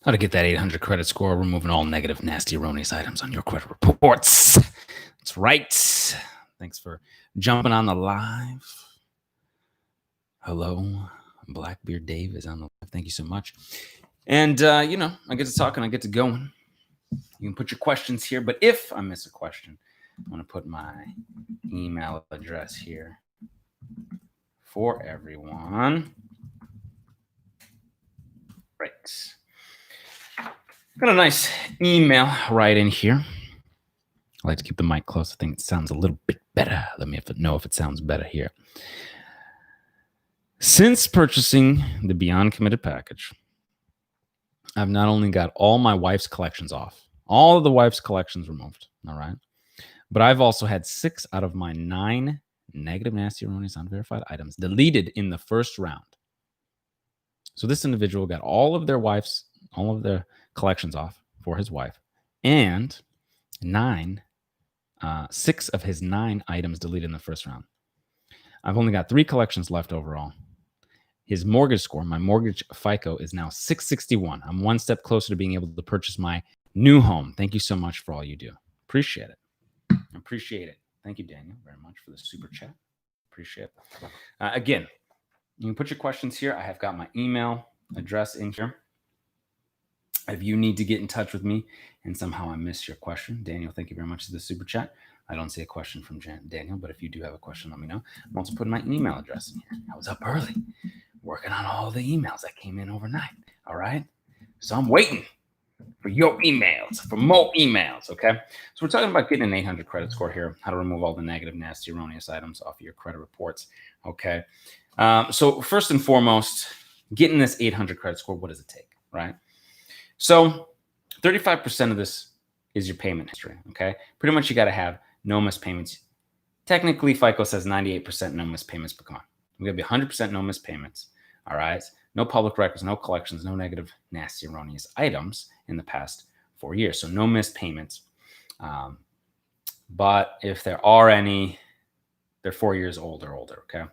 How to get that 800 credit score, removing all negative, nasty, erroneous items on your credit reports. That's right. Thanks for jumping on the live. Hello, Blackbeard Dave is on the live. Thank you so much. And, I get to talking, I get to going. You can put your questions here, but if I miss a question, I'm going to put my email address here for everyone. Right. Got a nice email right in here. I like to keep the mic close. I think it sounds a little bit better. Let me know if it sounds better here. Since purchasing the Beyond Committed package, I've not only got all my wife's collections off, all of the wife's collections removed, all right? But I've also had 6 out of my 9 negative, nasty, erroneous, unverified items deleted in the first round. So this individual got all of their collections off for his wife, and 6 of his 9 items deleted in the first round. I've only got 3 collections left overall. His mortgage score, my mortgage FICO, is now 661. I'm one step closer to being able to purchase my new home. Thank you so much for all you do. Appreciate it. Thank you, Daniel, very much for the super chat. Appreciate it. Again, you can put your questions here. I have got my email address in here. If you need to get in touch with me and somehow I miss your question, Daniel, thank you very much for the super chat. I don't see a question from Daniel, but if you do have a question, let me know. I'm also putting my email address in here. I was up early working on all the emails that came in overnight. All right. So I'm waiting for your emails, for more emails. Okay. So we're talking about getting an 800 credit score here, how to remove all the negative, nasty, erroneous items off of your credit reports. Okay. So first and foremost, getting this 800 credit score, what does it take? Right. So 35% of this is your payment history. Okay. Pretty much you got to have no missed payments. Technically, FICO says 98% no missed payments, but come on. We got to be 100% no missed payments. All right. No public records, no collections, no negative, nasty, erroneous items in the past 4 years. So no missed payments. But if there are any, they're 4 years old or older. Okay.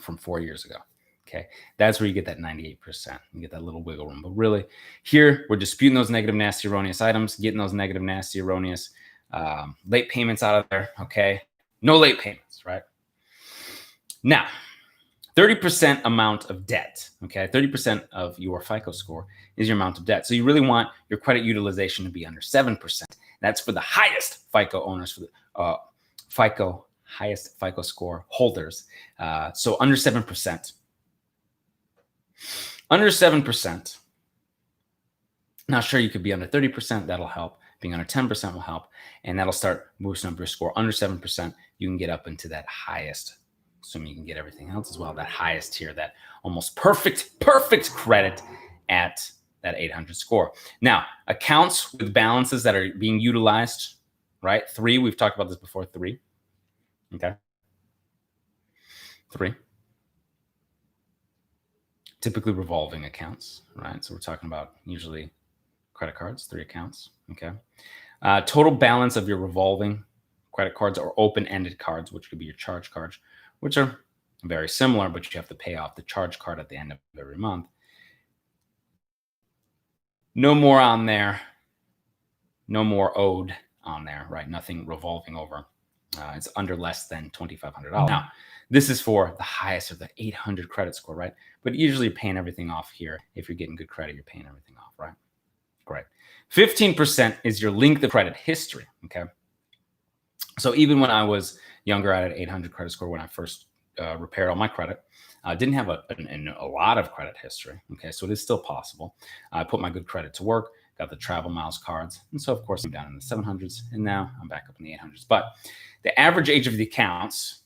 From 4 years ago. Okay. That's where you get that 98%. You get that little wiggle room. But really, here we're disputing those negative, nasty, erroneous items, getting those negative, nasty, erroneous late payments out of there. Okay. No late payments, right? Now, 30% amount of debt. Okay. 30% of your FICO score is your amount of debt. So you really want your credit utilization to be under 7%. That's for the highest FICO owners, for the highest FICO score holders. So under 7%. Under 7%. Not sure, you could be under 30%. That'll help. Being under 10% will help. And that'll start boosting up your score. Under 7%, you can get up into that highest, assuming you can get everything else as well, that highest tier, that almost perfect credit at that 800 score. Now, accounts with balances that are being utilized, right? 3, we've talked about this before, 3. Okay. 3. Typically revolving accounts, right? So we're talking about usually credit cards, 3 accounts. Okay. Total balance of your revolving credit cards or open-ended cards, which could be your charge cards, which are very similar, but you have to pay off the charge card at the end of every month. No more on there. No more owed on there, right? Nothing revolving over. It's under less than $2,500. Now, this is for the highest of the 800 credit score, right? But usually you're paying everything off here. If you're getting good credit, you're paying everything off, right? Great. 15% is your length of credit history, okay? So even when I was younger, I had an 800 credit score when I first repaired all my credit. I didn't have a lot of credit history, okay? So it is still possible. I put my good credit to work, got the travel miles cards. And so, of course, I'm down in the 700s, and now I'm back up in the 800s. But the average age of the accounts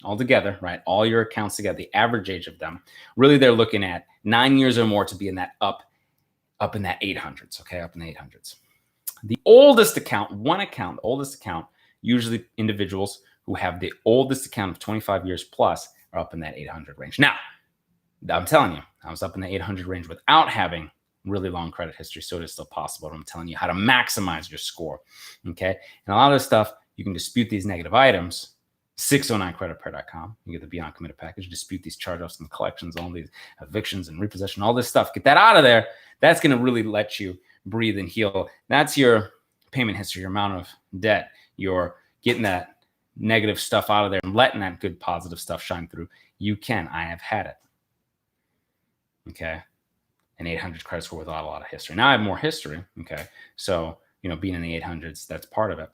all together, right? All your accounts together, the average age of them, really they're looking at 9 years or more to be in that up in that 800s, okay? Up in the 800s. The oldest account, oldest account, usually individuals who have the oldest account of 25 years plus are up in that 800 range. Now, I'm telling you, I was up in the 800 range without having really long credit history, so it is still possible. I'm telling you how to maximize your score, okay? And a lot of this stuff, you can dispute these negative items, 609creditrepair.com. You get the Beyond Committed package, dispute these charge-offs and collections, all these evictions and repossession, all this stuff. Get that out of there. That's going to really let you breathe and heal. That's your payment history, your amount of debt. You're getting that negative stuff out of there and letting that good positive stuff shine through. You can. I have had it. Okay. An 800 credit score without a lot of history. Now I have more history. Okay. So, being in the 800s, that's part of it.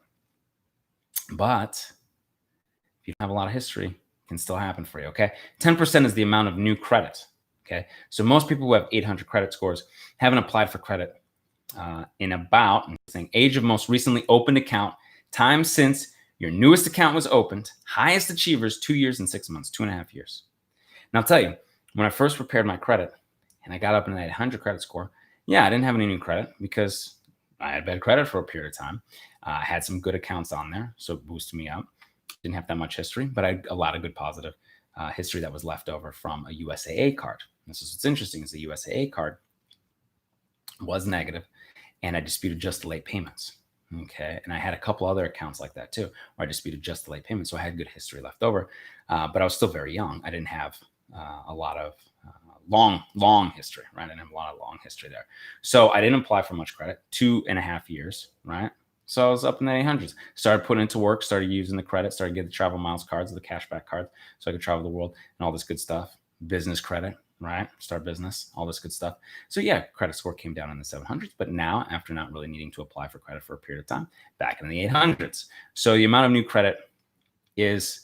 But if you don't have a lot of history, it can still happen for you. Okay. 10% is the amount of new credit. Okay. So most people who have 800 credit scores haven't applied for credit in about, I'm saying, age of most recently opened account, time since your newest account was opened, highest achievers, 2 years and 6 months, 2.5 years. Now I'll tell you, when I first prepared my credit and I got up in that 800 credit score, yeah, I didn't have any new credit because I had bad credit for a period of time. I had some good accounts on there, so it boosted me up. Didn't have that much history, but I had a lot of good positive history that was left over from a USAA card. This is what's interesting is the USAA card was negative, and I disputed just the late payments. Okay, and I had a couple other accounts like that too, where I disputed just the late payments, so I had good history left over, but I was still very young. I didn't have a lot of long history, right? I didn't have a lot of long history there, so I didn't apply for much credit. 2.5 years, right? So I was up in the 800s. Started putting into work, started using the credit, started getting the travel miles cards, the cashback cards, so I could travel the world and all this good stuff. Business credit, right? Start business, all this good stuff. So yeah, credit score came down in the 700s, but now after not really needing to apply for credit for a period of time, back in the 800s. So the amount of new credit is,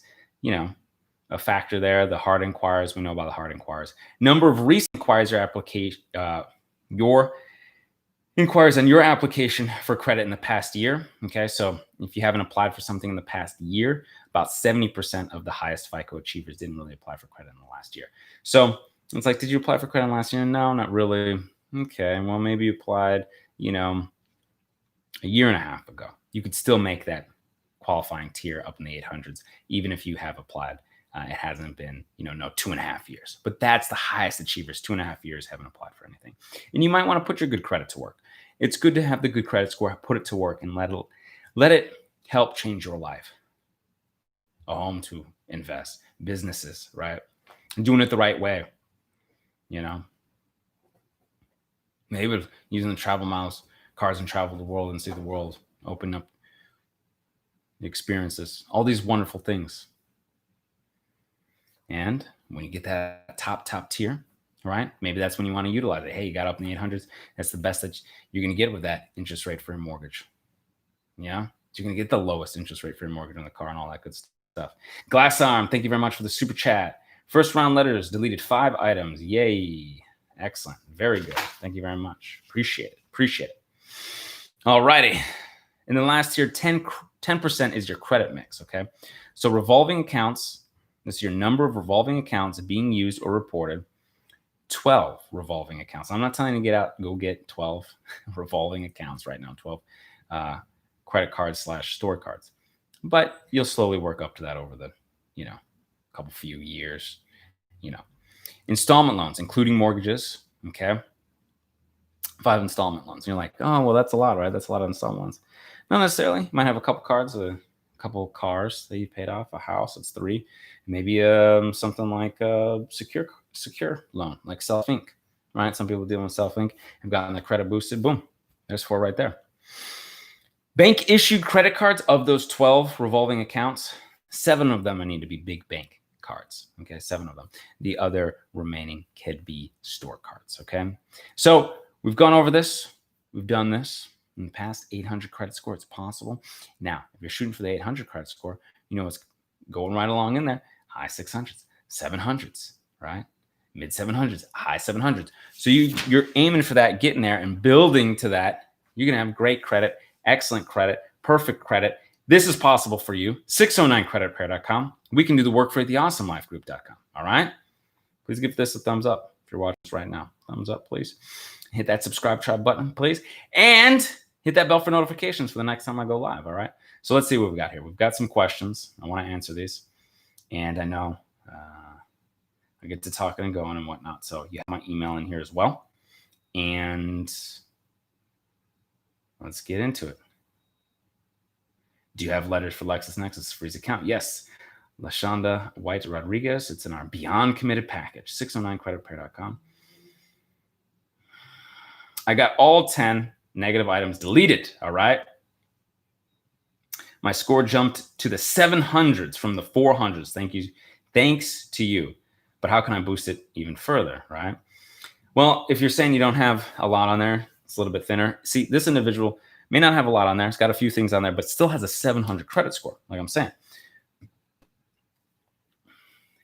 a factor there. The hard inquiries, we know about the hard inquiries. Number of recent inquiries or application, your inquiries on your application for credit in the past year. Okay, so if you haven't applied for something in the past year, about 70% of the highest FICO achievers didn't really apply for credit in the last year. So it's like, did you apply for credit last year? No, not really. Okay, well, maybe you applied, a year and a half ago. You could still make that qualifying tier up in the 800s, even if you have applied. It hasn't been, no 2.5 years, but that's the highest achievers. 2.5 years haven't applied for anything. And you might want to put your good credit to work. It's good to have the good credit score, put it to work, and let it help change your life. A home to invest, businesses, right? And doing it the right way, Maybe using the travel miles, cars, and travel the world and see the world, open up the experiences, all these wonderful things. And when you get that top tier, right? Maybe that's when you want to utilize it. Hey, you got up in the 800s. That's the best that you're going to get with that interest rate for your mortgage. Yeah. So you're going to get the lowest interest rate for your mortgage on the car and all that good stuff. Glass Arm, thank you very much for the super chat. First round letters, deleted 5 items. Yay. Excellent. Very good. Thank you very much. Appreciate it. All righty. In the last tier, 10% is your credit mix. Okay. So revolving accounts, this is your number of revolving accounts being used or reported. 12 revolving accounts. I'm not telling you to go get 12 revolving accounts right now, 12 credit cards / store cards. But you'll slowly work up to that over the, few years, Installment loans, including mortgages, okay? 5 installment loans. And you're like, oh, well, that's a lot, right? That's a lot of installment loans. Not necessarily. You might have a couple cards, a couple cars that you paid off, a house, it's 3. Maybe something like a secure loan, like Self Inc. Right? Some people dealing with Self Inc. have gotten their credit boosted. Boom, there's 4 right there. Bank issued credit cards. Of those 12 revolving accounts, 7 of them need to be big bank cards. Okay, 7 of them. The other remaining could be store cards. Okay, so we've gone over this. We've done this in the past. 800 credit score. It's possible. Now, if you're shooting for the 800 credit score, it's going right along in there. High 600s, 700s, right? Mid 700s, high 700s. So you're aiming for that, getting there and building to that. You're going to have great credit, excellent credit, perfect credit. This is possible for you. 609creditrepair.com. We can do the work for you at theawesomelifegroup.com. All right? Please give this a thumbs up if you're watching this right now. Thumbs up, please. Hit that subscribe tribe button, please. And hit that bell for notifications for the next time I go live. All right? So let's see what we've got here. We've got some questions. I want to answer these. And I know I get to talking and going and whatnot. So you have my email in here as well. And let's get into it. Do you have letters for LexisNexis Freeze account? Yes. LaShonda White Rodriguez. It's in our Beyond Committed package, 609creditrepair.com. I got all 10 negative items deleted. All right. My score jumped to the 700s from the 400s. Thank you. Thanks to you. But how can I boost it even further? Right. Well, if you're saying you don't have a lot on there, it's a little bit thinner. See, this individual may not have a lot on there. It's got a few things on there, but still has a 700 credit score. Like I'm saying,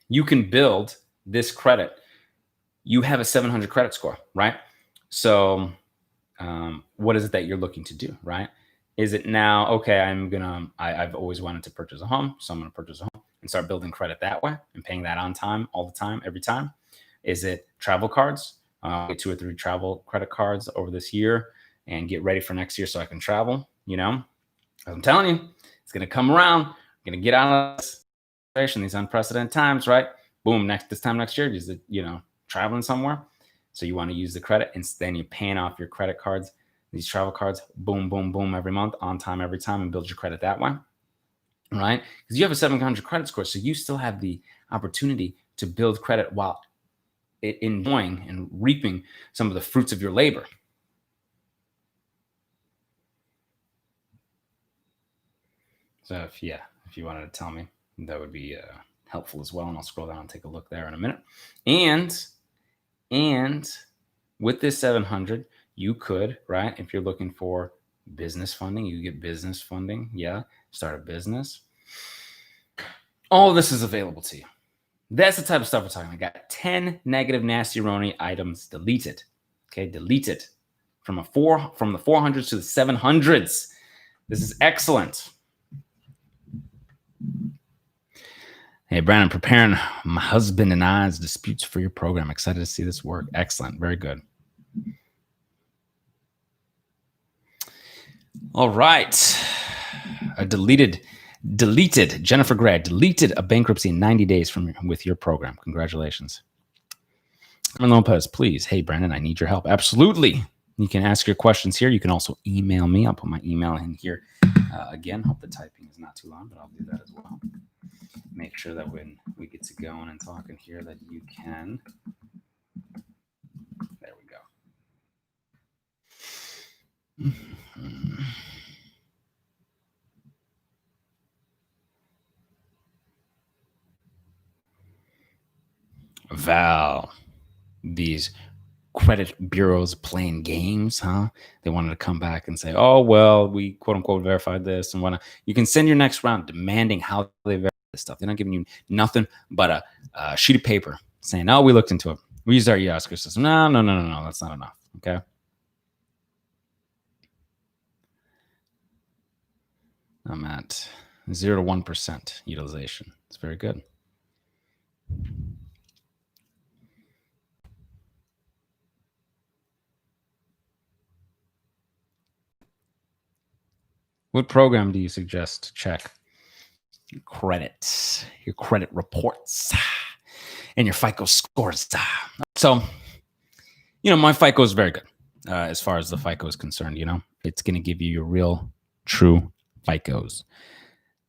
you can build this credit. You have a 700 credit score, right? So what is it that you're looking to do, right? Is it now, okay, I've always wanted to purchase a home, so I'm going to purchase a home and start building credit that way and paying that on time, all the time, every time? Is it travel cards? Get 2 or 3 travel credit cards over this year and get ready for next year so I can travel, you know? I'm telling you, it's going to come around. I'm going to get out of this situation, these unprecedented times, right? Boom, this time next year, is it, traveling somewhere? So you want to use the credit, and then you're paying off your credit cards, these travel cards, boom, boom, boom, every month, on time, every time, and build your credit that way, right? Because you have a 700 credit score, so you still have the opportunity to build credit while enjoying and reaping some of the fruits of your labor. So if you wanted to tell me, that would be helpful as well. And I'll scroll down and take a look there in a minute. And with this 700, you could, right? If you're looking for business funding, you get business funding. Yeah. Start a business. All of this is available to you. That's the type of stuff we're talking about. I got 10 negative nasty roni items deleted. Okay. Deleted from the 400s to the 700s. This is excellent. Hey, Brandon, preparing my husband and I's disputes for your program. Excited to see this work. Excellent. Very good. All right. I deleted Jennifer Gray, deleted a bankruptcy in 90 days with your program. Congratulations. Evan Lopez, please. Hey, Brandon, I need your help. Absolutely. You can ask your questions here. You can also email me. I'll put my email in here. Again, hope the typing is not too long, but I'll do that as well. Make sure that when we get to going and talking here that you can. There we go. Val, these credit bureaus playing games, huh? They wanted to come back and say, oh, well, we quote unquote verified this and whatnot. You can send your next round demanding how they verify this stuff. They're not giving you nothing but a sheet of paper saying, oh, we looked into it. We used our Oscar system. No. That's not enough. Okay. I'm at 0 to 1% utilization. It's very good. What program do you suggest to check your credit reports, and your FICO scores? So, my FICO is very good as far as the FICO is concerned. It's going to give you your real, true FICOs.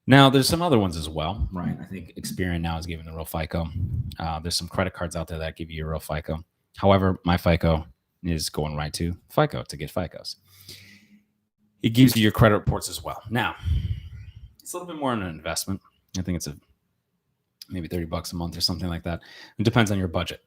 Now, there's some other ones as well, right? I think Experian now is giving the real FICO. There's some credit cards out there that give you your real FICO. However, my FICO is going right to FICO to get FICOs. It gives you your credit reports as well. Now, it's a little bit more on an investment. I think it's maybe $30 a month or something like that. It depends on your budget.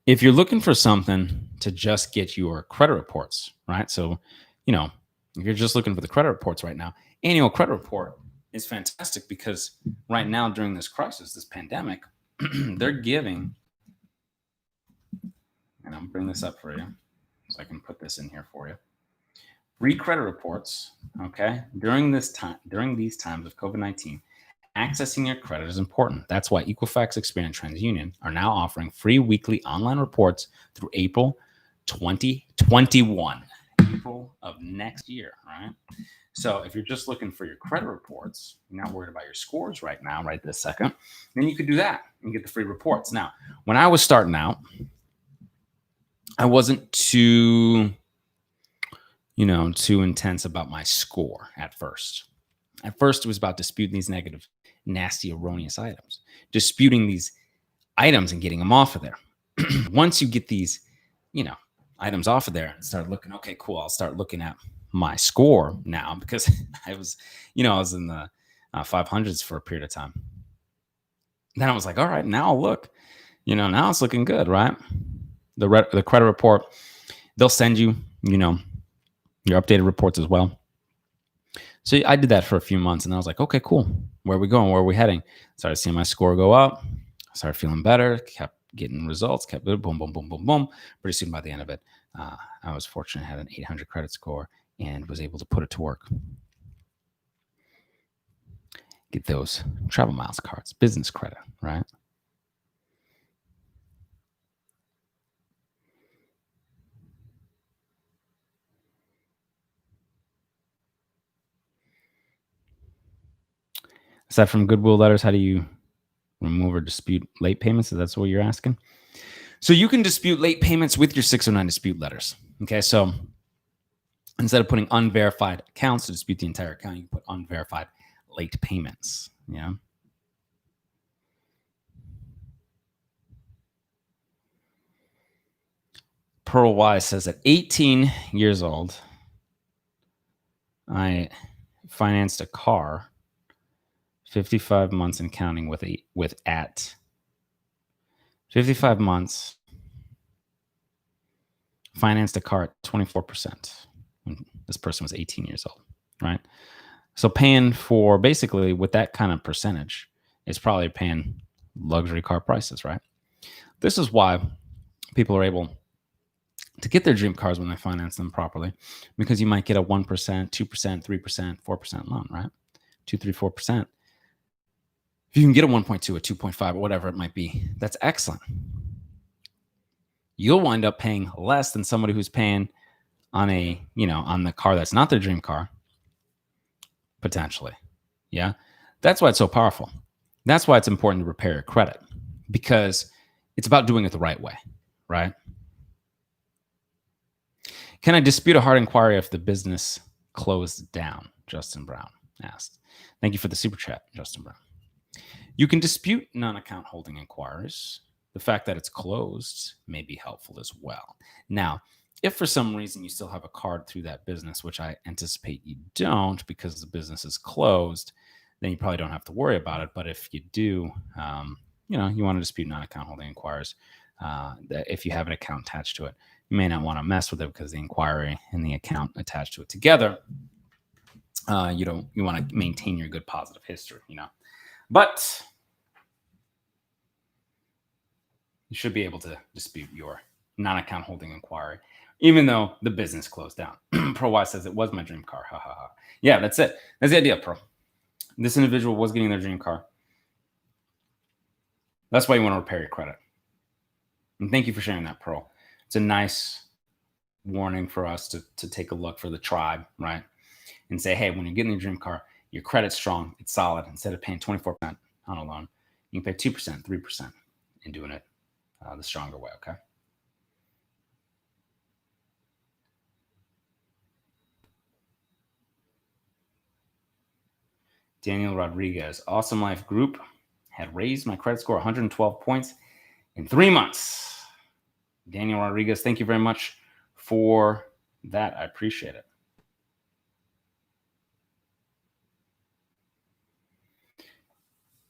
If you're looking for something to just get your credit reports, right? So, if you're just looking for the credit reports right now, annual credit report is fantastic because right now during this crisis, this pandemic, they're giving, and I'll bring this up for you so I can put this in here for you. Free credit reports, okay? During these times of COVID-19, accessing your credit is important. That's why Equifax, Experian, and TransUnion are now offering free weekly online reports through April 2021, April of next year, right? So if you're just looking for your credit reports, you're not worried about your scores right now, right this second, then you could do that and get the free reports. Now, when I was starting out, I wasn't too intense about my score at first. At first, it was about disputing these negative nasty, erroneous items, disputing these items and getting them off of there. Once you get these, items off of there and start looking, okay, cool. I'll start looking at my score now because I was in the 500s for a period of time. Then I was like, all right, now I'll look, now it's looking good, right? The credit report, they'll send you, your updated reports as well. So I did that for a few months and I was like, okay, cool. Where are we going? Where are we heading? Started seeing my score go up. Started feeling better, kept getting results, kept boom, boom, boom, boom, boom. Pretty soon by the end of it, I was fortunate, had an 800 credit score and was able to put it to work. Get those travel miles cards, business credit, right? Aside from goodwill letters, how do you remove or dispute late payments? If that's what you're asking. So you can dispute late payments with your 609 dispute letters. Okay, so instead of putting unverified accounts to dispute the entire account, you can put unverified late payments. Yeah. Pearl Y says at 18 years old, I financed a car 55 months and counting with 55 months, financed a car at 24% when this person was 18 years old, right? So paying for, basically with that kind of percentage, is probably paying luxury car prices, right? This is why people are able to get their dream cars when they finance them properly, because you might get a 1%, 2%, 3%, 4% loan, right? 2, 3, 4%. If you can get a 1.2, a 2.5, or whatever it might be, that's excellent. You'll wind up paying less than somebody who's paying on on the car that's not their dream car, potentially. Yeah. That's why it's so powerful. That's why it's important to repair your credit, because it's about doing it the right way, right? Can I dispute a hard inquiry if the business closed down? Justin Brown asked. Thank you for the super chat, Justin Brown. You can dispute non-account holding inquiries. The fact that it's closed may be helpful as well. Now, if for some reason you still have a card through that business, which I anticipate you don't because the business is closed, then you probably don't have to worry about it. But if you do, you want to dispute non-account holding inquiries, that if you have an account attached to it, you may not want to mess with it because the inquiry and the account attached to it together, you want to maintain your good positive history, But you should be able to dispute your non-account holding inquiry, even though the business closed down. Pro Y says it was my dream car. Ha ha ha. Yeah, that's it. That's the idea, Pro. This individual was getting their dream car. That's why you want to repair your credit. And thank you for sharing that, Pro. It's a nice warning for us to take a look for the tribe, right? And say, hey, when you're getting your dream car, your credit's strong, it's solid. Instead of paying 24% on a loan, you can pay 2%, 3% and doing it the stronger way, okay? Daniel Rodriguez, Awesome Life Group had raised my credit score 112 points in 3 months. Daniel Rodriguez, thank you very much for that. I appreciate it.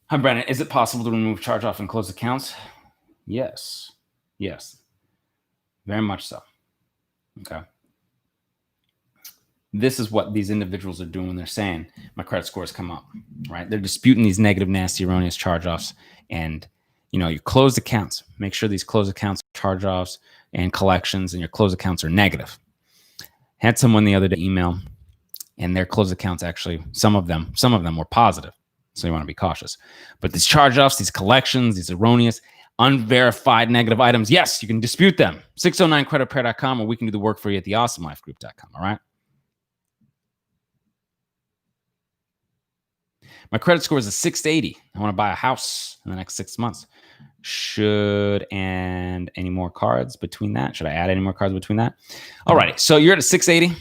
Hi, Brandon. Is it possible to remove charge-off and close accounts? Yes. Yes. Very much so. Okay. This is what these individuals are doing when they're saying my credit scores come up, right? They're disputing these negative, nasty, erroneous charge-offs. And, your closed accounts, make sure these closed accounts, charge-offs and collections and your closed accounts are negative. Had someone the other day email and their closed accounts, actually, some of them were positive. So you want to be cautious. But these charge-offs, these collections, these erroneous, unverified negative items, yes, you can dispute them. 609creditrepair.com, or we can do the work for you at theawesomelifegroup.com, all right? My credit score is a 680. I want to buy a house in the next 6 months. And any more cards between that? Should I add any more cards between that? All righty. So you're at a 680.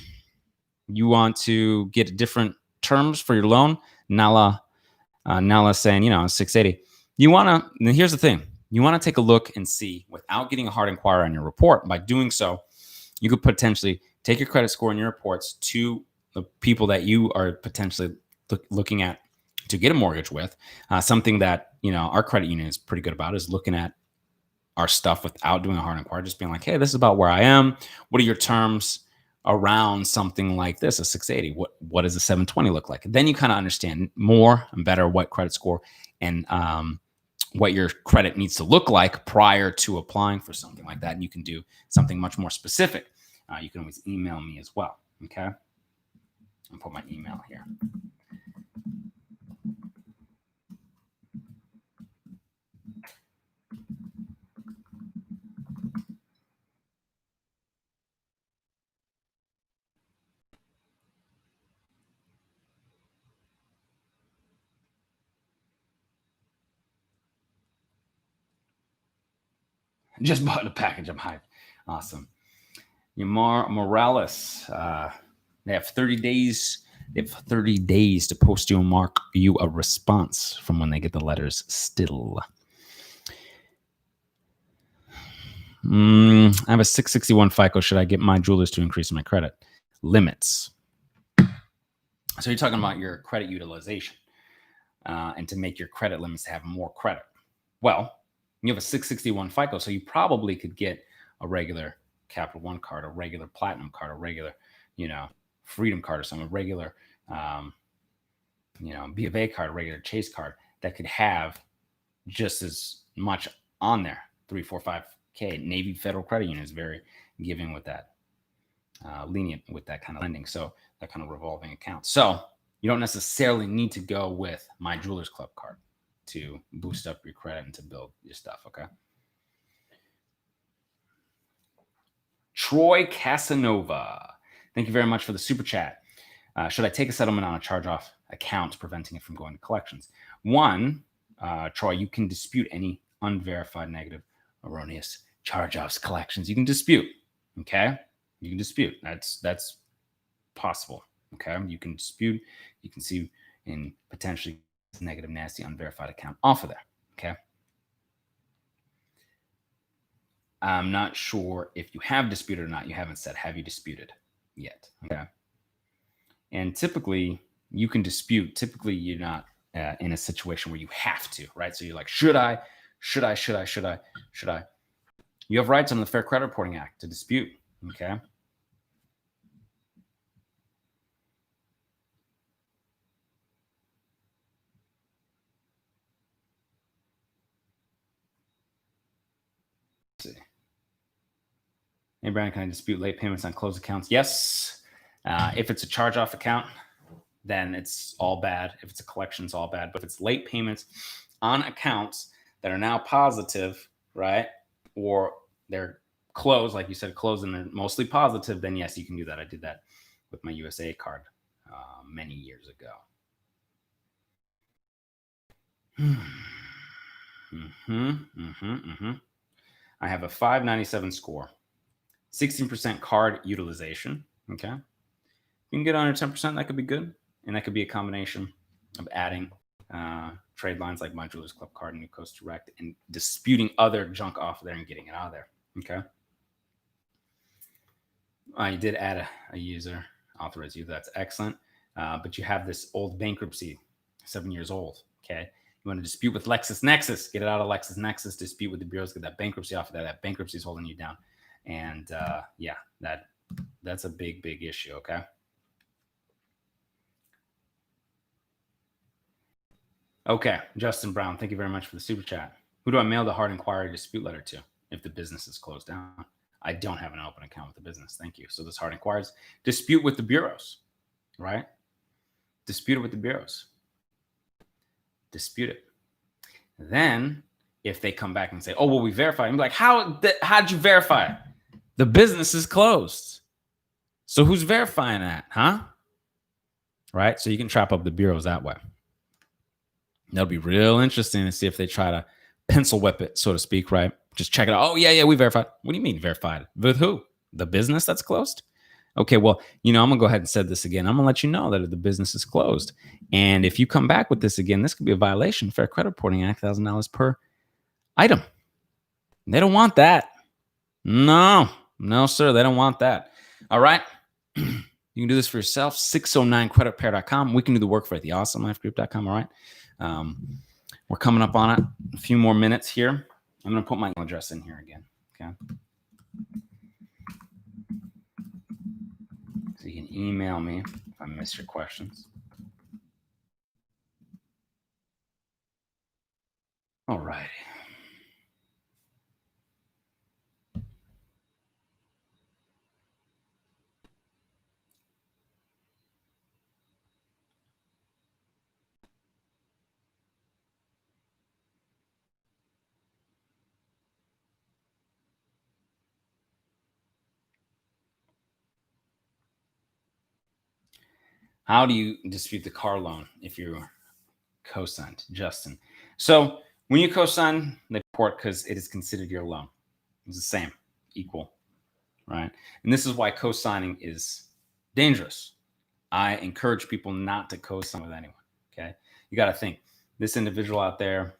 You want to get different terms for your loan. Nala Now let's say, 680. You want to, here's the thing. You want to take a look and see without getting a hard inquiry on your report. By doing so, you could potentially take your credit score and your reports to the people that you are potentially looking at to get a mortgage with. Something that, our credit union is pretty good about is looking at our stuff without doing a hard inquiry, just being like, hey, this is about where I am. What are your terms around something like this, a 680? What does a 720 look like? Then you kind of understand more and better what credit score and what your credit needs to look like prior to applying for something like that. And you can do something much more specific. You can always email me as well. Okay. I'll put my email here. Just bought a package. I'm hyped. Awesome. Yamar Morales. They have 30 days. They have 30 days to post you and mark you a response from when they get the letters still. I have a 661 FICO. Should I get my jewelers to increase my credit limits? So you're talking about your credit utilization and to make your credit limits to have more credit. Well, you have a 661 FICO, so you probably could get a regular Capital One card, a regular Platinum card, a regular, Freedom card or something, a regular, B of A card, a regular Chase card that could have just as much on there, 3, 4, 5K. Navy Federal Credit Union is very giving with that, lenient with that kind of lending. So that kind of revolving account. So you don't necessarily need to go with my Jewelers Club card to boost up your credit and to build your stuff. Okay. Troy Casanova. Thank you very much for the super chat. Should I take a settlement on a charge-off account, preventing it from going to collections? One, Troy, you can dispute any unverified, negative, erroneous charge-offs, collections. You can dispute. Okay. You can dispute. That's possible. Okay. You can dispute. You can see in potentially negative, nasty, unverified account off of there. Okay. I'm not sure if you have disputed or not. You haven't said, have you disputed yet? Okay. And typically you can dispute. Typically you're not in a situation where you have to, right? So you're like, should I? You have rights under the Fair Credit Reporting Act to dispute. Okay. Let's see. Hey, Brian, can I dispute late payments on closed accounts? Yes. If it's a charge-off account, then it's all bad. If it's a collection, it's all bad. But if it's late payments on accounts that are now positive, right, or they're closed, like you said, closed and they're mostly positive, then yes, you can do that. I did that with my USA card many years ago. I have a 597 score, 16% card utilization. Okay. You can get under 10%. That could be good. And that could be a combination of adding trade lines like my Jewelers Club card and New Coast Direct and disputing other junk off of there and getting it out of there. Okay. You did add a user, authorize you. That's excellent. But you have this old bankruptcy, 7 years old. Okay. You want to dispute with LexisNexis, get it out of LexisNexis, dispute with the bureaus, get that bankruptcy off of there. That bankruptcy is holding you down. And yeah, that's a big, big issue. Okay. Okay. Justin Brown, thank you very much for the super chat. Who do I mail the hard inquiry dispute letter to if the business is closed down? I don't have an open account with the business. Thank you. So this hard inquiries, dispute with the bureaus, right? Dispute it with the bureaus. Dispute it. Then if they come back and say, oh, well, we verified, I'm like, how'd you verify it? The business is closed. So who's verifying that? Huh? Right. So you can trap up the bureaus that way. That'll be real interesting to see if they try to pencil whip it, so to speak, right? Just check it out. Oh, yeah, we verified. What do you mean verified? With who? The business that's closed? Okay, well, I'm going to go ahead and say this again. I'm going to let you know that the business is closed. And if you come back with this again, this could be a violation. Fair Credit Reporting Act, $1,000 per item. They don't want that. No, sir. They don't want that. All right. You can do this for yourself. 609creditrepair.com. We can do the work for it. TheAwesomeLifeGroup.com. All right. We're coming up on it. A few more minutes here. I'm going to put my email address in here again. Okay. So you can email me if I miss your questions. All right. How do you dispute the car loan if you're co-signed, Justin? So when you co-sign the report, because it is considered your loan, it's the same, equal, right? And this is why co-signing is dangerous. I encourage people not to co-sign with anyone. Okay, you got to think this individual out there.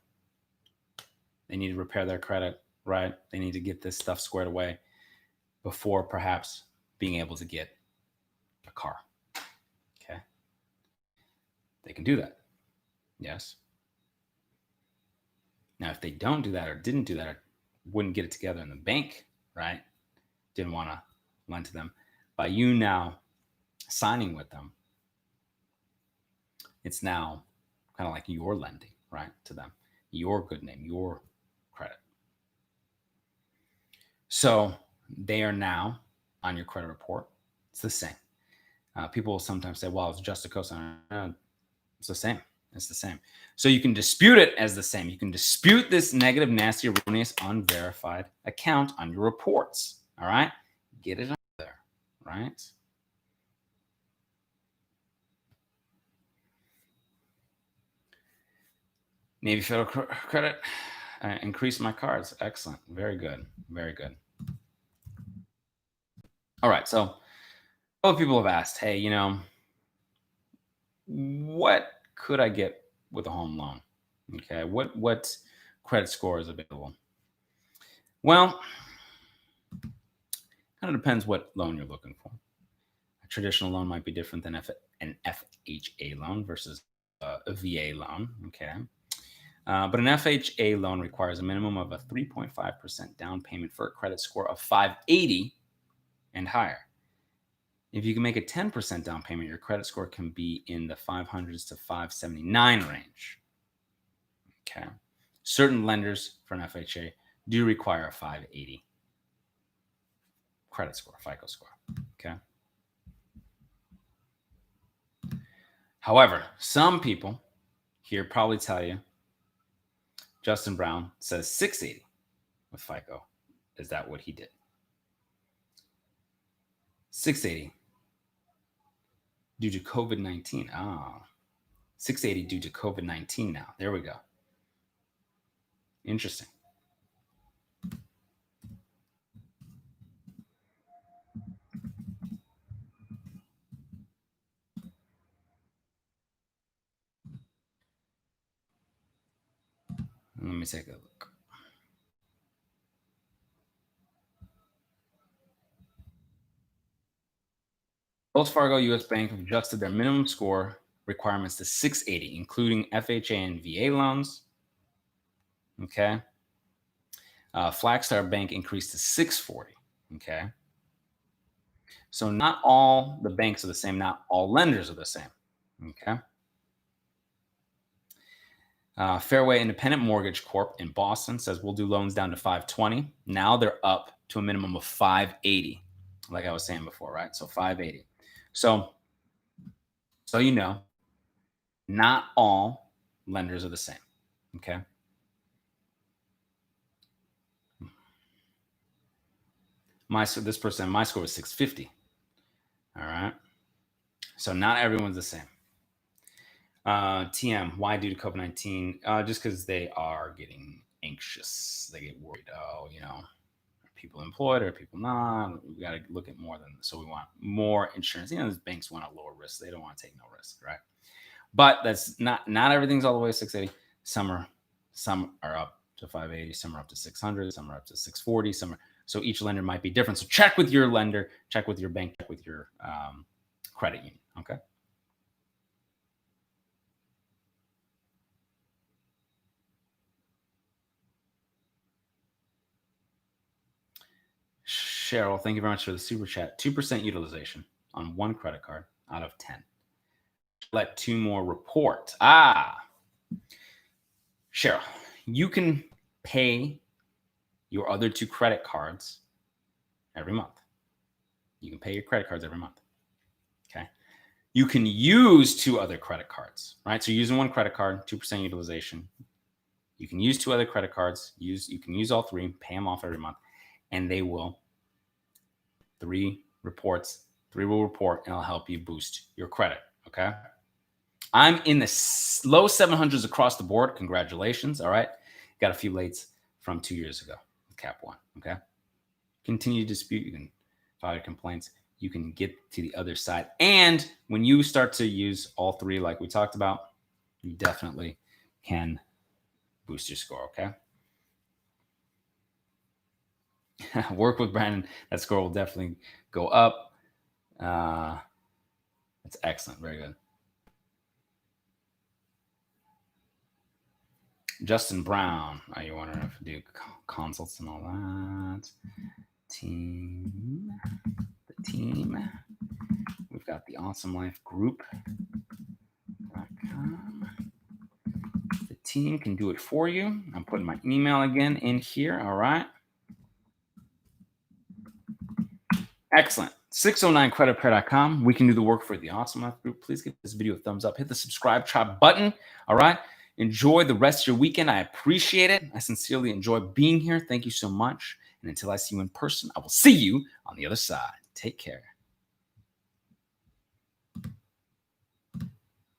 They need to repair their credit, right? They need to get this stuff squared away before perhaps being able to get a car. Okay, they can do that. Yes. Now, if they don't do that or didn't do that or wouldn't get it together in the bank, right? Didn't want to lend to them. By you now signing with them, it's now kind of like you're lending, right, to them. Your good name, your credit. So they are now on your credit report. It's the same. People will sometimes say, well, it's just a cosigner. It's the same. It's the same. So you can dispute it as the same. You can dispute this negative, nasty, erroneous, unverified account on your reports. All right? Get it out there, right? Navy Federal Credit, increase my cards. Excellent. Very good. Very good. All right. So other people have asked, hey, what could I get with a home loan? Okay. What credit score is available? Well, kind of depends what loan you're looking for. A traditional loan might be different than an FHA loan versus a VA loan. Okay. But an FHA loan requires a minimum of a 3.5% down payment for a credit score of 580 and higher. If you can make a 10% down payment, your credit score can be in the 500s to 579 range. Okay. Certain lenders for an FHA do require a 580 credit score, FICO score. Okay. However, some people here probably tell you Justin Brown says 680 with FICO. Is that what he did? 680 due to COVID-19. 680 due to COVID-19 now. There we go. Interesting. Let me take a look. Wells Fargo, U.S. Bank have adjusted their minimum score requirements to 680, including FHA and VA loans. Okay. Flagstar Bank increased to 640. Okay. So not all the banks are the same. Not all lenders are the same. Okay. Fairway Independent Mortgage Corp in Boston says we'll do loans down to 520. Now they're up to a minimum of 580, like I was saying before, right? So 580. So not all lenders are the same. Okay. My score was 650. All right. So not everyone's the same. TM, why due to COVID-19? Just because they are getting anxious. They get worried. Oh, people employed or people not? We got to look at more than, so we want more insurance. You know, those banks want a lower risk. They don't want to take no risk, right? But that's not everything's all the way to 680. Some are up to 580, some are up to 600, some are up to 640, so each lender might be different. So check with your lender, check with your bank, check with your credit union, okay? Cheryl, thank you very much for the super chat. 2% utilization on one credit card out of 10. Let 2 more report. Cheryl, you can pay your other 2 credit cards every month. You can pay your credit cards every month. Okay. You can use 2 other credit cards, right? So you're using one credit card, 2% utilization. You can use 2 other credit cards. You can use all 3, pay them off every month, and they will 3 reports. 3 will report, and it'll help you boost your credit. Okay. I'm in the low 700s across the board. Congratulations. All right. Got a few lates from 2 years ago. Cap 1. Okay. Continue to dispute. You can file your complaints. You can get to the other side. And when you start to use all 3, like we talked about, you definitely can boost your score. Okay. Work with Brandon. That score will definitely go up. That's excellent. Very good. Justin Brown. Are you wondering if we do consults and all that? Team. The team. We've got the Awesome Life Group.com. The team can do it for you. I'm putting my email again in here. All right. Excellent. 609creditrepair.com. We can do the work for the Awesome Life Group. Please give this video a thumbs up. Hit the subscribe button. All right. Enjoy the rest of your weekend. I appreciate it. I sincerely enjoy being here. Thank you so much. And until I see you in person, I will see you on the other side. Take care.